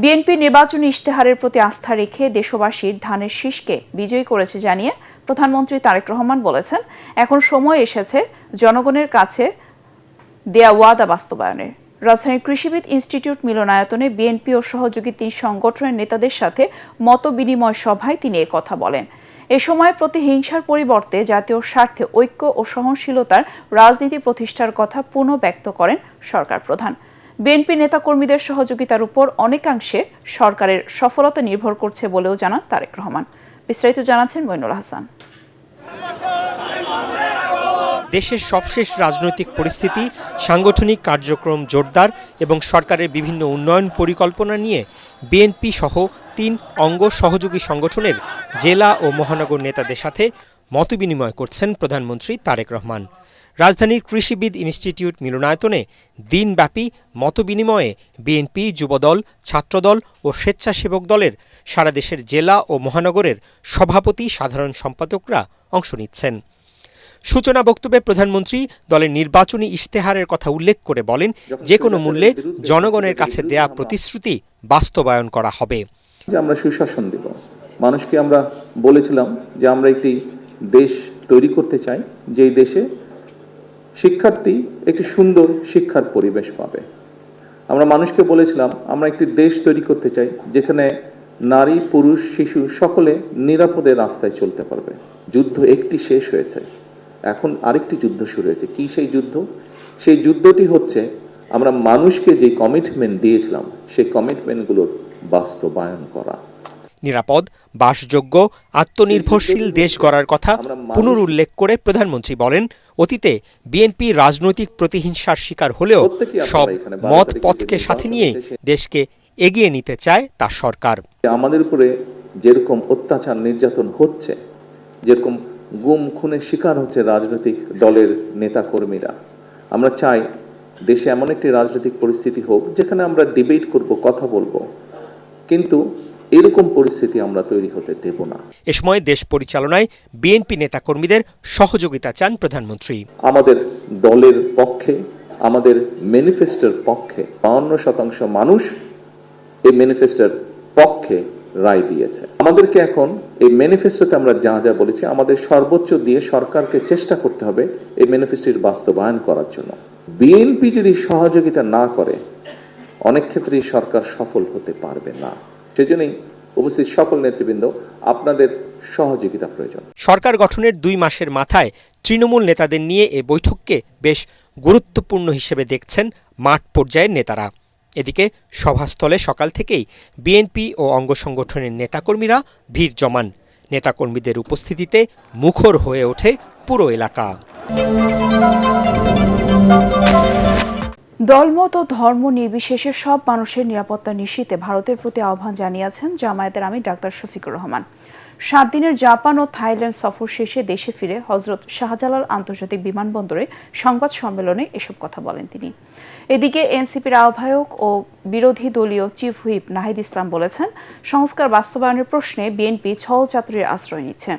বিএনপির নির্বাচনী ইশতেহারের প্রতি আস্থা রেখে দেশবাসীর ধানের শীষকে বিজয়ী করেছে জানিয়ে প্রধানমন্ত্রী তারেক রহমান বলেছেন, এখন সময় এসেছে জনগণের কাছে দেয়া ওয়াদা বাস্তবায়নের। রাজধানীর কৃষিবিদ ইনস্টিটিউট মিলনায়তনে বিএনপি ও সহযোগী ৩ সংগঠনের নেতাদের সাথে মতবিনিময় সভায় তিনি একথা বলেন। এ সময় প্রতিহিংসার পরিবর্তে জাতীয় স্বার্থে ঐক্য ও সহনশীলতার রাজনীতি প্রতিষ্ঠার কথা পুনঃব্যক্ত করেন সরকার প্রধান। বিএনপি নেতাকর্মীদের সহযোগিতার উপর অনেকাংশে সরকারের সফলতা নির্ভর করছে বলেও জানান তারেক রহমান। বিস্তারিত জানাচ্ছেন মইনুল হাসান। দেশের সবশেষ রাজনৈতিক পরিস্থিতি, সাংগঠনিক কার্যক্রম জোরদার এবং সরকারের বিভিন্ন উন্নয়ন পরিকল্পনা নিয়ে বিএনপি সহ ৩ অঙ্গ সহযোগী সংগঠনের জেলা ও মহানগর নেতাদের সাথে মতবিনিময় করছেন প্রধানমন্ত্রী তারেক রহমান। রাজধানীর কৃষিবিদ ইনস্টিটিউট মিলনায়তনে দিনব্যাপী মতবিনিময়ে বিএনপি, যুবদল, ছাত্রদল ও স্বেচ্ছাসেবক দলের সারা দেশের জেলা ও মহানগরের সভাপতি, সাধারণ সম্পাদকরা অংশ নিচ্ছেন। সূচনা বক্তব্যে প্রধানমন্ত্রী দলের নির্বাচনী ইশতেহারের কথা উল্লেখ করে বলেন, যে কোনো মূল্যে জনগণের কাছে দেয়া প্রতিশ্রুতি বাস্তবায়ন করা হবে। আমরা সুশাসন দেব, মানুষকে আমরা বলেছিলাম যে আমরা একটি দেশ তৈরি করতে চাই, যেই দেশে শিক্ষার্থী একটি সুন্দর শিক্ষার পরিবেশ পাবে। আমরা মানুষকে বলেছিলাম আমরা একটি দেশ তৈরি করতে চাই যেখানে নারী, পুরুষ, শিশু সকলে নিরাপদে রাস্তায় চলতে পারবে। যুদ্ধ একটি শেষ হয়েছে, এখন আরেকটি যুদ্ধ শুরু হয়েছে। কি সেই যুদ্ধ? সেই যুদ্ধটি হচ্ছে আমরা মানুষকে যে কমিটমেন্ট দিয়েছিলাম সেই কমিটমেন্টগুলোর বাস্তবায়ন করা। নিরাপদ, বাসযোগ্য, আত্মনির্ভরশীল দেশ গড়ার কথা পুনরুল্লেখ করে প্রধানমন্ত্রী বলেন, অতীতে বিএনপি রাজনৈতিক প্রতিহিংসার শিকার হলেও সব মত পথকে সাথে নিয়ে দেশকে এগিয়ে নিতে চায় তার সরকার। আমাদের উপরে যেরকম অত্যাচার নির্যাতন হচ্ছে, যেরকম গুম খুনের শিকার হচ্ছে রাজনৈতিক দলের নেতা কর্মীরা, আমরা চাই দেশে এমন একটি রাজনৈতিক পরিস্থিতি হোক যেখানে আমরা ডিবেট করব, কথা বলবো, কিন্তু এরকম পরিস্থিতি আমরা তৈরি হতে দেব না। এ সময় দেশ পরিচালনায় বিএনপি নেতাকর্মীদের সহযোগিতা চান প্রধানমন্ত্রী। আমাদের দলের পক্ষে, আমাদের ম্যানিফেস্টোর পক্ষে 52% মানুষ এই ম্যানিফেস্টোর পক্ষে রায় দিয়েছে। আমাদেরকে এখন এই ম্যানিফেস্টোতে আমরা যা যা বলেছি আমাদের সর্বোচ্চ দিয়ে সরকারকে চেষ্টা করতে হবে এই ম্যানিফেস্টোর বাস্তবায়ন করার জন্য। বিএনপি যদি সহযোগিতা না করে অনেক ক্ষেত্রেই সরকার সফল হতে পারবে না। সেজন্যই উপস্থিত সকল নেতৃবৃন্দ, আপনাদের সহযোগিতা প্রয়োজন। সরকার গঠনের 2 মাসের মাথায় তৃণমূল নেতাদের নিয়ে এ বৈঠককে বেশ গুরুত্বপূর্ণ হিসেবে দেখছেন মাঠ পর্যায়ের নেতারা। এদিকে সভাস্থলে সকাল থেকেই বিএনপি ও অঙ্গ সংগঠনের নেতাকর্মীরা ভিড় জমান। নেতাকর্মীদের উপস্থিতিতে মুখর হয়ে ওঠে পুরো এলাকা। দলমত ও ধর্ম নির্বিশেষে সব মানুষের নিরাপত্তা নিশ্চিতে ভারতের প্রতি আহ্বান জানিয়েছেন জামায়াতের আমির ডাক্তার শফিকুর রহমান। 7 দিনের জাপান ও থাইল্যান্ড সফর শেষে দেশে ফিরে হযরত শাহজালাল আন্তর্জাতিক বিমানবন্দরে সংবাদ সম্মেলনে এসব কথা বলেন তিনি। এদিকে এনসিপির আহ্বায়ক ও বিরোধী দলীয় চিফ হুইপ নাহিদ ইসলাম বলেছেন, সংস্কার বাস্তবায়নের প্রশ্নে বিএনপি ছলচাতুরির আশ্রয় নিচ্ছে।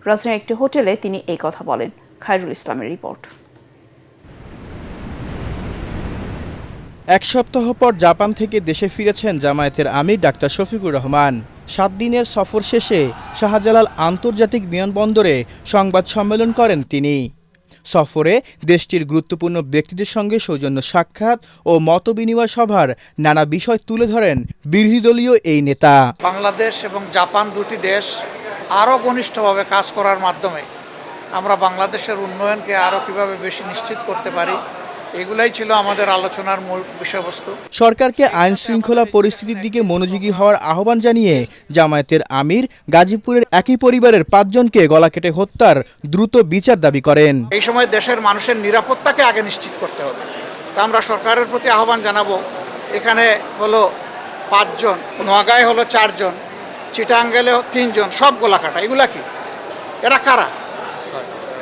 রাজধানীর একটি হোটেলে তিনি এই কথা বলেন। খায়রুল ইসলামের রিপোর্ট। 1 সপ্তাহ পর জাপান থেকে দেশে ফিরেছেন জামায়াতের আমির ডাক্তার শফিকুর রহমান। 7 দিনের সফর শেষে শাহজালাল আন্তর্জাতিক বিমানবন্দরে সংবাদ সম্মেলন করেন তিনি। সফরে দেশটির গুরুত্বপূর্ণ ব্যক্তিদের সঙ্গে সৌজন্য সাক্ষাৎ ও মতবিনিময় সভার নানা বিষয় তুলে ধরেন বিরোধী দলীয় এই নেতা। বাংলাদেশ এবং জাপান দুটি দেশ আরও ঘনিষ্ঠভাবে কাজ করার মাধ্যমে আমরা বাংলাদেশের উন্নয়নকে আরও কিভাবে বেশি নিশ্চিত করতে পারি, এগুলাই ছিল আমাদের আলোচনার মূল বিষয়বস্তু। সরকারকে আইন শৃঙ্খলা পরিস্থিতির দিকে মনোযোগী হওয়ার আহ্বান জানিয়ে জামায়াতের আমির গাজীপুরের একই পরিবারের 5 জনকে গলা কেটে হত্যার দ্রুত বিচার দাবি করেন। এই সময় দেশের মানুষের নিরাপত্তাকে আগে নিশ্চিত করতে হবে। তা আমরা সরকারের প্রতি আহ্বান জানাবো, এখানে হলো 5 জন, নোয়াগাঁয় হলো 4 জন, চিটাঙ্গেলে 3 জন, সব গলা কাটা। এগুলা কি? এরা কারা?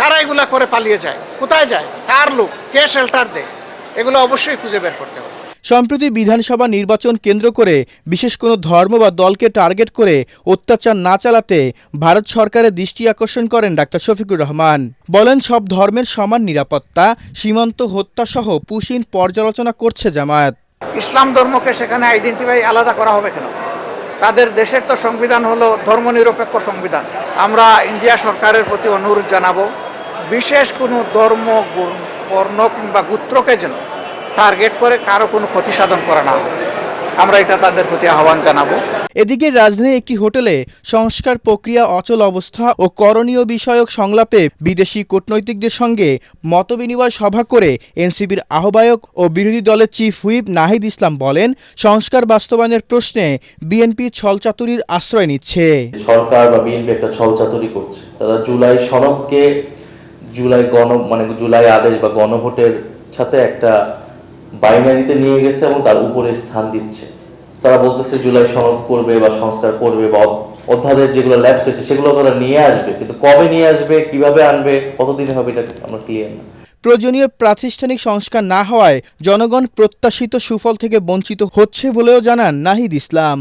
কারা এগুলা করে পালিয়ে যায়? কোথায় যায়? কার লোক? কে শেল্টার দেয়? এগুলো অবশ্যই খুঁজে বের করতে হবে। সম্প্রতি বিধানসভা নির্বাচন কেন্দ্র করে বিশেষ কোনো ধর্ম বা দলকে টার্গেট করে অত্যাচার না চালাতে ভারত সরকারের দৃষ্টি আকর্ষণ করেন ডাক্তার শফিকুর রহমান। বলেন, সব ধর্মের সমান নিরাপত্তা, সীমান্ত হত্যা সহ পুশিন পর্যালোচনা করছে জামায়াত। ইসলাম ধর্মকে সেখানে আইডেন্টিফাই আলাদা করা হবে কেন? তাদের দেশের তো সংবিধান হলো ধর্মনিরপেক্ষ সংবিধান। আমরা ইন্ডিয়া সরকারের প্রতি অনুরোধ জানাবো, বিশেষ কোনো ধর্ম, বর্ণ কিংবা গোত্রকে যেন টার্গেট করে কারো কোনো ক্ষতি সাধন করা না হয়। আমরা এটা তাদের প্রতি আহ্বান জানাবো। এদিকে রাজধানীর একটি হোটেলে সংস্কার প্রক্রিয়া অচল অবস্থা ও করণীয় বিষয়ক সংলাপে বিদেশি কূটনৈতিকদের সঙ্গে মতবিনিময় সভা করে এনসিপির আহ্বায়ক ও বিরোধী দলের চিফ হুইপ নাহিদ ইসলাম বলেন, সংস্কার বাস্তবায়নের প্রশ্নে বিএনপি ছলচাতুরির আশ্রয় নিচ্ছে। সরকার বা বিএনপি একটা ছলচাতুরি করছে। তারা জুলাই সনদকে জুলাই আদেশ বা গণভোটের সাথে একটা বাইনারিতে নিয়ে গেছে এবং তার উপরে স্থান দিচ্ছে। তারা বলতেছে জুলাই সনদ করবে বা সংস্কার করবে বা অধ্যাদেশ যেগুলো ল্যাপস হয়েছে সেগুলো তারা নিয়ে আসবে, কিন্তু কবে নিয়ে আসবে, কিভাবে আনবে, কতদিনে হবে, এটা আমরা ক্লিয়ার না। প্রয়োজনীয় প্রাতিষ্ঠানিক সংস্কার না হওয়ায় জনগণ প্রত্যাশিত সুফল থেকে বঞ্চিত হচ্ছে বলেও জানান নাহিদ ইসলাম।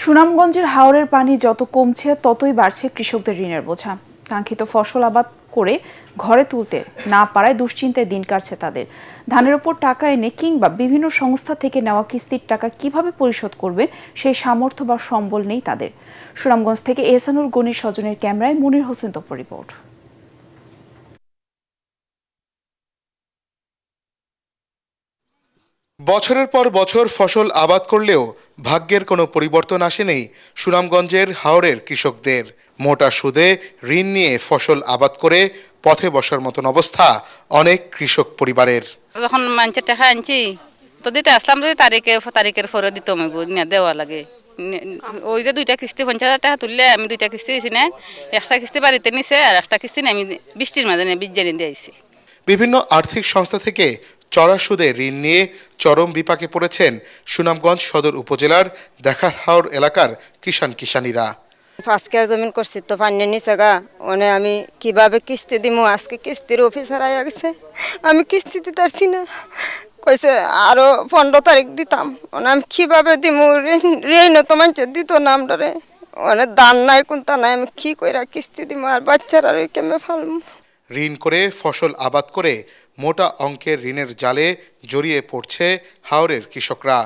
সুনামগঞ্জের হাওরের পানি যত কমছে ততই বাড়ছে কৃষকদের ঋণের বোঝা। কাঙ্ক্ষিত ফসল আবাদ করে ঘরে তুলতে না পারায় দুশ্চিন্তায় দিন কাটছে তাদের। ধানের উপর টাকা এনে কিংবা বিভিন্ন সংস্থা থেকে নেওয়া কিস্তির টাকা কিভাবে পরিশোধ করবে সেই সামর্থ্য বা সম্বল নেই তাদের। সুনামগঞ্জ থেকে এহসানুল গনির স্বজনের ক্যামেরায় মনির হোসেন তপর রিপোর্ট। বছরের পর বছর ফসল আবাদ করলেও ভাগ্যের কোনো পরিবর্তন আসেনি সুনামগঞ্জের হাওরের কৃষকদের। মোটা সুদে ঋণ নিয়ে ফসল আবাদ করে পথে বসার মতন অবস্থা অনেক কৃষক পরিবারের। যখন মানুষের টাকা আনছি তো দিতে আসলাম, যদি তারিখের পরে দিতে হবে দেওয়া লাগে। ওই যে 2টা কিস্তি 50,000 টাকা তুললে আমি 2টা কিস্তি দিয়েছি না, একটা কিস্তি বাড়িতে নিছে আর একটা কিস্তি আমি বৃষ্টির মাঝে বীজ জেনে দিয়েছি। বিভিন্ন আর্থিক সংস্থা থেকে চড়া সুদে ঋণ নিয়ে চরম বিপাকে পড়েছেন সুনামগঞ্জ সদর উপজেলার দেখার হাওর এলাকার কিষানীরা। 5 কেজি জমিন করছি তো পানি নিচে গা, মানে আমি কিভাবে কিস্তি দিব? আজকে কিস্তির অফিসার আয়া গেছে, আমি কিস্তি দিতে পারছি না, কইছে আরো 15 তারিখ দিতাম। মানে আমি কিভাবে দিব? ঋণ তো মানুষের দিত না আমরারে, মানে দান নাই কোনটা নাই, আমি কি কইরা কিস্তি দিব? আর বাচ্চারা কেমনে ফালবো? ঋণ করে ফসল আবাদ করে মোটা অঙ্কের ঋণের জালে জড়িয়ে পড়ছে হাওরের কৃষকরা।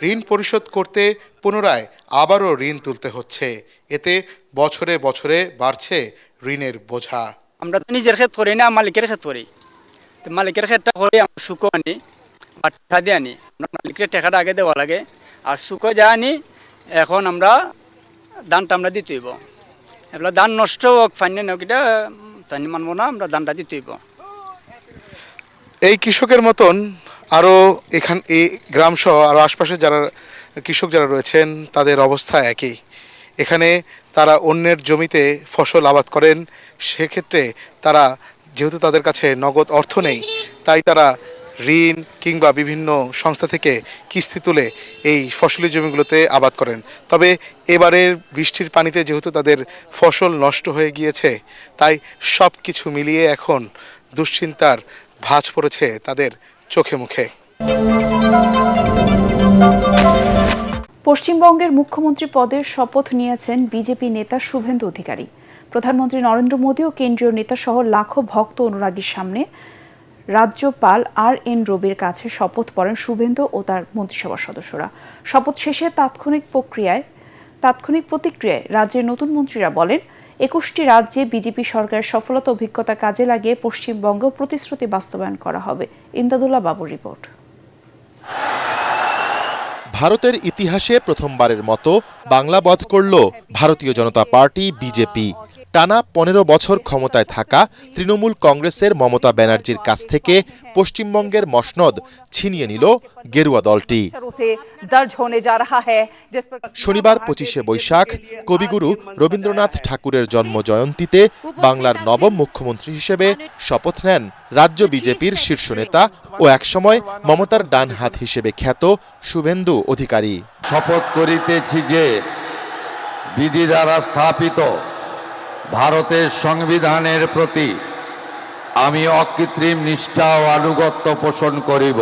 ঋণ পরিশোধ করতে পুনরায় আবারও ঋণ তুলতে হচ্ছে। এতে বছরে বছরে বাড়ছে ঋণের বোঝা। আমরা তো নিজের ক্ষেত করি না, মালিকের ক্ষেত করি। তো মালিকের ক্ষেতটা করে আমরা সুকো আনি বা টাকা দিয়ে আনি। আমরা মালিকের টাকাটা আগে দেওয়া লাগে, আর সুকো যা আনি এখন আমরা দানটা আমরা দিতে হইব। এগুলো দান নষ্ট হোক ফাইনে হোক এটা তাই মানবো না, আমরা দানটা দিতে হইব। এই কৃষকের মতন আরও এই গ্রাম সহ আরও আশপাশে যারা কৃষক যারা রয়েছেন তাদের অবস্থা একই। এখানে তারা অন্যের জমিতে ফসল আবাদ করেন, সেক্ষেত্রে তারা যেহেতু তাদের কাছে নগদ অর্থ নেই, তাই তারা ঋণ কিংবা বিভিন্ন সংস্থা থেকে কিস্তি তুলে এই ফসলি জমিগুলোতে আবাদ করেন। তবে এবারের বৃষ্টির পানিতে যেহেতু তাদের ফসল নষ্ট হয়ে গিয়েছে, তাই সব কিছু মিলিয়ে এখন দুশ্চিন্তার ভাঁজ পড়েছে তাদের চোখে মুখে। পশ্চিমবঙ্গের মুখ্যমন্ত্রী পদের শপথ নিয়েছেন বিজেপি নেতা শুভেন্দু অধিকারী। প্রধানমন্ত্রী নরেন্দ্র মোদী ও কেন্দ্রীয় নেতা সহ লাখো ভক্ত অনুরাগীর সামনে রাজ্যপাল RN রবির কাছে শপথ পড়েন শুভেন্দু ও তার মন্ত্রিসভার সদস্যরা। শপথ শেষে তাৎক্ষণিক প্রতিক্রিয়ায় রাজ্যের নতুন মন্ত্রীরা বলেন, 21টি রাজ্যে বিজেপি সরকারের সফলতা অভিজ্ঞতা কাজে লাগিয়ে পশ্চিমবঙ্গেও প্রতিশ্রুতি বাস্তবায়ন করা হবে। ইমদাদুল্লাহ বাবুর রিপোর্ট। ভারতের ইতিহাসে প্রথমবারের মতো বাংলা বধ করল ভারতীয় জনতা পার্টি বিজেপি। টানা 15 বছর ক্ষমতায় থাকা তৃণমূল কংগ্রেসের মমতা ব্যানার্জির কাছ থেকে পশ্চিমবঙ্গের মসনদ ছিনিয়ে নিল গেরুয়া দলটি। শনিবার 25শে বৈশাখ কবিগুরু রবীন্দ্রনাথ ঠাকুরের জন্মজয়ন্তীতে বাংলার নবম মুখ্যমন্ত্রী হিসেবে শপথ নেন রাজ্য বিজেপির শীর্ষ নেতা ও একসময় মমতার ডান হাত হিসেবে খ্যাত শুভেন্দু অধিকারী। শপথ করিতেছি যে বিধি দ্বারা স্থাপিত ভারতের সংবিধানের প্রতি আমি অকৃত্রিম নিষ্ঠা ও আনুগত্য পোষণ করিব।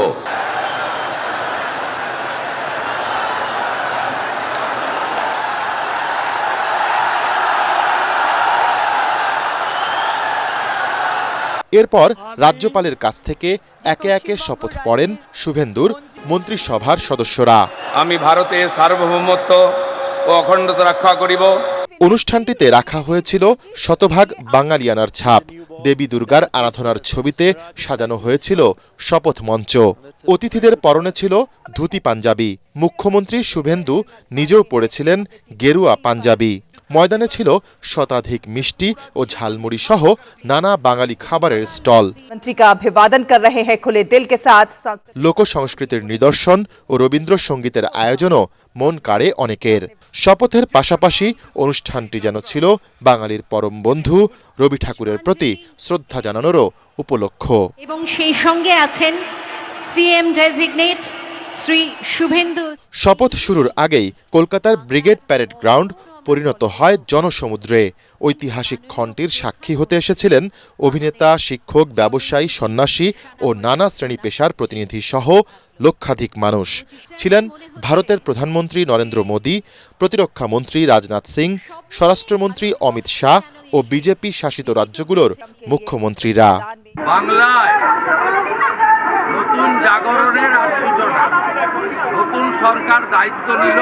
এরপর রাজ্যপালের কাছ থেকে একে একে শপথ পড়েন শুভেন্দুর মন্ত্রিসভার সদস্যরা। আমি ভারতের সার্বভৌমত্ব ও অখণ্ডতা রক্ষা করিব। অনুষ্ঠানটিতে রাখা হয়েছিল শতভাগ বাঙালিয়ানার ছাপ। দেবী দুর্গার আরাধনার ছবিতে সাজানো হয়েছিল শপথ মঞ্চ। অতিথিদের পরনে ছিল ধুতি পাঞ্জাবি। মুখ্যমন্ত্রী শুভেন্দু নিজেও পরেছিলেন গেরুয়া পাঞ্জাবি। ময়দানে ছিল শতাধিক মিষ্টি ও ঝালমুড়ি সহ নানা বাঙালি খাবারের স্টল। লোকসংস্কৃতির নিদর্শন ও রবীন্দ্রসঙ্গীতের আয়োজনও মন কাড়ে অনেকের। শপথের পাশাপাশি অনুষ্ঠানটি যেন ছিল বাঙালির পরম বন্ধু রবি ঠাকুরের প্রতি শ্রদ্ধা জানানোরও উপলক্ষ। এবং সেই সঙ্গে আছেন সিএম ডেজিগনেট শ্রী শুভেন্দু। শপথ শুরুর আগেই কলকাতার ব্রিগেড প্যারেড গ্রাউন্ড পরিণত হয় জনসমুদ্রে। ঐতিহাসিক ক্ষণটির সাক্ষী হতে এসেছিলেন অভিনেতা, শিক্ষক, ব্যবসায়ী, সন্ন্যাসী ও নানা শ্রেণী পেশার প্রতিনিধি সহ লক্ষাধিক মানুষ। ছিলেন ভারতের প্রধানমন্ত্রী নরেন্দ্র মোদী, প্রতিরক্ষা মন্ত্রী রাজনাথ সিং, স্বরাষ্ট্রমন্ত্রী অমিত শাহ ও বিজেপি শাসিত রাজ্যগুলোর মুখ্যমন্ত্রীরা। বাংলায় নতুন জাগরণের আজ সূচনা। নতুন সরকার দায়িত্ব নিল।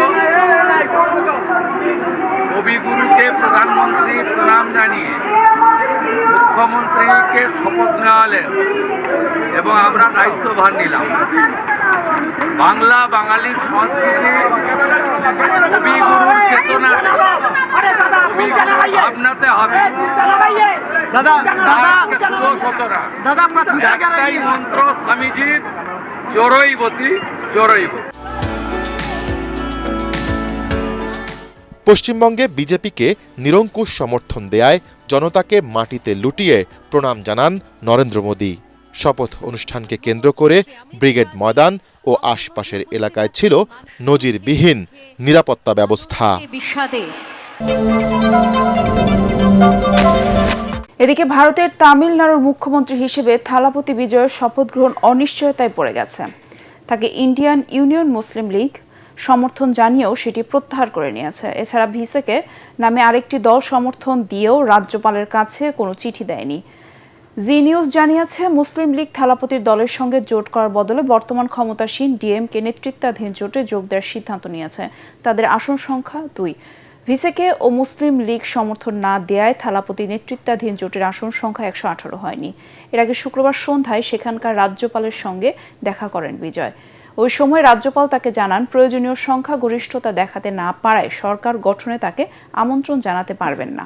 কবিগুরুকে প্রধানমন্ত্রী প্রণাম জানিয়ে মুখ্যমন্ত্রীকে শপথ নেওয়ালেন এবং আমরা দায়িত্বভার নিলাম। বাংলা বাঙালির সংস্কৃতি কবিগুরুর চেতনাতে, কবিগুরুর ভাবনাতে হবে। শুভ সূচনা। একটাই মন্ত্র স্বামীজির, চোরইবতী চোরইবতী। পশ্চিমবঙ্গে বিজেপিকে নিরঙ্কুশ সমর্থন দেয়ায় জনতাকে মাটিতে লুটিয়ে প্রণাম জানান নরেন্দ্র মোদী। শপথ অনুষ্ঠানকে কেন্দ্র করে ব্রিগেড ময়দান ও আশপাশের এলাকায় ছিল নজিরবিহীন নিরাপত্তা ব্যবস্থা। এদিকে ভারতের তামিলনাড়ুর মুখ্যমন্ত্রী হিসেবে থালাপতি বিজয়ের শপথ গ্রহণ অনিশ্চয়তায় পড়ে গেছে। তাকে ইন্ডিয়ান ইউনিয়ন মুসলিম লীগ সমর্থন জানিয়েও সেটি প্রত্যাহার করে নিয়েছে। এছাড়া ভিসেকে নামে আরেকটি দল সমর্থন দিয়েও রাজ্যপালের কাছে কোনো চিঠি দেয়নি। জি নিউজ জানিয়েছে, মুসলিম লীগ থালাপতির দলের সঙ্গে জোট করার বদলে বর্তমান ক্ষমতাসীন ডিএমকে নেতৃত্বাধীন জোটে যোগ দেওয়ার সিদ্ধান্ত নিয়েছে। তাদের আসন সংখ্যা 2। ভিসেকে ও মুসলিম লীগ সমর্থন না দেয়ায় থালাপতি নেতৃত্বাধীন জোটের আসন সংখ্যা 118 হয়নি। এর আগে শুক্রবার সন্ধ্যায় সেখানকার রাজ্যপালের সঙ্গে দেখা করেন বিজয়। ওই সময় রাজ্যপাল তাকে জানান, প্রয়োজনীয় সংখ্যাগরিষ্ঠতা দেখাতে না পারায় সরকার গঠনে তাকে আমন্ত্রণ জানাতে পারবেন না।